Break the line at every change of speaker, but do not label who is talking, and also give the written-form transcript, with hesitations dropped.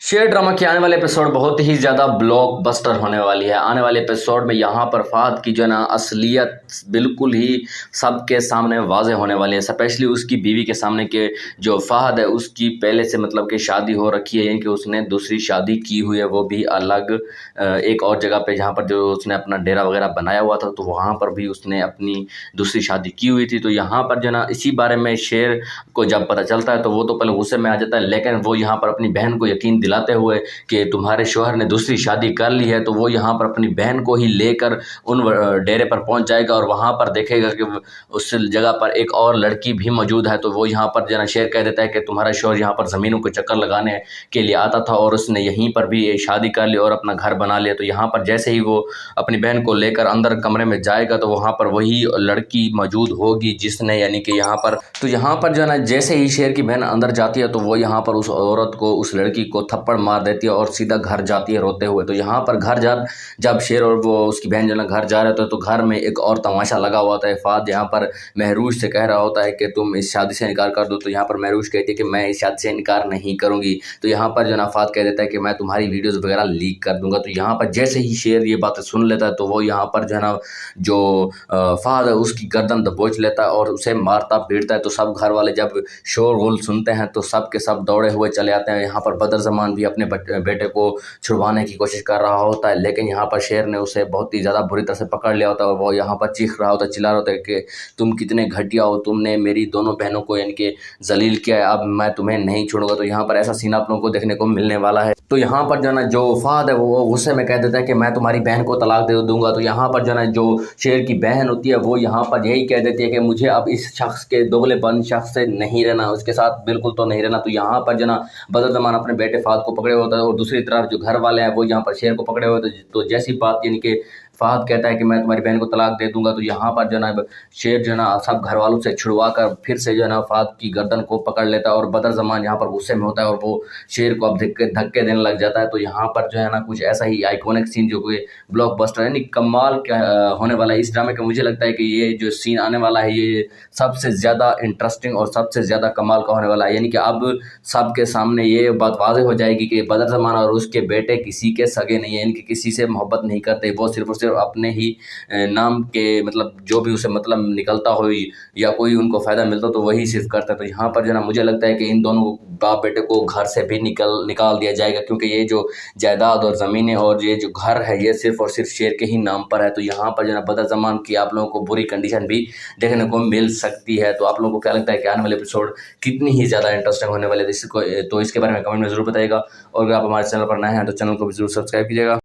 शेर ड्रामा की आने वाले एपिसोड बहुत ही ज़्यादा ब्लॉकबस्टर होने वाली है। आने वाले एपिसोड में यहाँ पर फहद की जो है ना असलियत बिल्कुल ही सबके सामने वाज़ेह होने वाली है। स्पेशली उसकी बीवी के सामने कि जो फहद है उसकी पहले से मतलब कि शादी हो रखी है, यानी कि उसने दूसरी शादी की हुई है, वो भी अलग एक और जगह पे जहाँ पर जो उसने अपना डेरा वगैरह बनाया हुआ था, तो वहाँ पर भी उसने अपनी दूसरी शादी की हुई थी। तो यहाँ पर जो है ना इसी बारे में शेर को जब पता चलता है तो वो तो पहले गुस्से में आ जाता है, लेकिन वो यहाँ पर अपनी बहन को यकीन दिलाते हुए कि तुम्हारे शौहर ने दूसरी शादी कर ली है, तो वो यहाँ पर अपनी बहन को ही लेकर उन डेरे पर पहुँच जाएगा और वहाँ पर देखेगा कि उस जगह पर एक और लड़की भी मौजूद है। तो वो यहाँ पर जना शेर कह देता है कि तुम्हारा शौहर यहाँ पर ज़मीनों को चक्कर लगाने के लिए आता था और उसने यहीं पर भी शादी कर ली और अपना घर बना लिया। तो यहाँ पर जैसे ही वो अपनी बहन को लेकर अंदर कमरे में जाएगा तो वहाँ पर वही लड़की मौजूद होगी जिसने यानी कि यहाँ पर जो है ना जैसे ही शेर की बहन अंदर जाती है तो वो यहाँ पर उस औरत को, उस लड़की को थप्पड़ मार देती है और सीधा घर जाती है रोते हुए। तो यहाँ पर जब शेर और वो उसकी बहन जो है ना घर जा रहे होते हैं तो घर में एक और तमाशा लगा हुआ होता है। फहद यहाँ पर महरूज से कह रहा होता है कि तुम इस शादी से इनकार कर दो, तो यहाँ पर महरूज कहती है कि मैं इस शादी से इनकार नहीं करूँगी। तो यहाँ पर जो है ना फहद कह देता है कि मैं तुम्हारी वीडियोज़ वगैरह लीक कर दूँगा। तो यहाँ पर जैसे ही शेर ये बातें सुन लेता है तो वो यहाँ पर जो है ना जो फहद है उसकी गर्दन दबोच लेता है और उसे मारता पीटता है। तो सब घर वाले जब शोरगुल सुनते हैं तो सब के सब दौड़े हुए चले आते हैं। यहाँ पर बदरज़मान भी अपने बेटे को छुड़वाने की कोशिश कर रहा होता है, लेकिन यहाँ पर शेर ने उसे बहुत ही ज़्यादा बुरी तरह से पकड़ लिया होता है और वो यहाँ पर चीख रहा होता है, चिल्ला रहा होता है कि तुम कितने घटिया हो, तुमने मेरी दोनों बहनों को यानी कि जलील किया है, अब मैं तुम्हें नहीं छोड़ूंगा। तो यहाँ पर ऐसा सीन आप लोगों को देखने को मिलने वाला है। तो यहाँ पर जो है ना जो फहद है वो गुस्से में कह देता है कि मैं तुम्हारी बहन को तलाक दे दूंगा। तो यहाँ पर जो है ना जो शेर की बहन होती है वो यहाँ पर यही कह देती है कि मुझे अब इस शख्स के दोगलेपन शख्स से नहीं रहना, उसके साथ बिल्कुल तो नहीं रहना। तो यहाँ पर जो ना बदरज़मान अपने बेटे फहद को पकड़े होता है और दूसरी तरफ जो घर वाले हैं वो यहाँ पर शेर को पकड़े हुए होते हैं। तो जैसी बात यानी कि फहद कहता है कि मैं तुम्हारी बहन को तलाक दे दूंगा, तो यहाँ पर जो ना शेर जो ना सब घर वालों से छुड़वा कर फिर से जो ना फहद की गर्दन को पकड़ लेता है और बदरज़मान यहाँ पर गुस्से में होता है और वो शेर को अब धक्के देने लग जाता है। तो यहाँ पर जो है ना कुछ ऐसा ही आइकॉनिक सीन जो कि ब्लॉकबस्टर यानी कमाल का होने वाला है इस ड्रामे का। मुझे लगता है कि ये जो सीन आने वाला है ये सबसे ज़्यादा इंटरेस्टिंग और सबसे ज़्यादा कमाल का होने वाला है। यानी कि अब सबके सामने ये बात वाज़ेह हो जाएगी कि बदरज़मान और उसके बेटे किसी के सगे नहीं है, यानी कि किसी से मोहब्बत नहीं करते, वो सिर्फ और सिर्फ अपने ही नाम के मतलब जो भी उसे मतलब निकलता हो या कोई उनको फ़ायदा मिलता तो वही सिर्फ करता है। तो यहाँ पर जो है ना मुझे लगता है कि इन दोनों बाप बेटे को घर से भी निकाल दिया जाएगा, क्योंकि ये जो जायदाद और ज़मीनें और ये जो घर है ये सिर्फ और सिर्फ शेर के ही नाम पर है। तो यहाँ पर जो है ना बदरज़मान की आप लोगों को बुरी कंडीशन भी देखने को मिल सकती है। तो आप लोगों को क्या लगता है कि आने वाले एपिसोड कितनी ही ज़्यादा इंटरेस्टिंग होने वाले तो इसके बारे में कमेंट में ज़रूर बताइएगा। और अगर आप हमारे चैनल पर नए हैं तो चैनल को भी ज़रूर सब्सक्राइब कीजिएगा।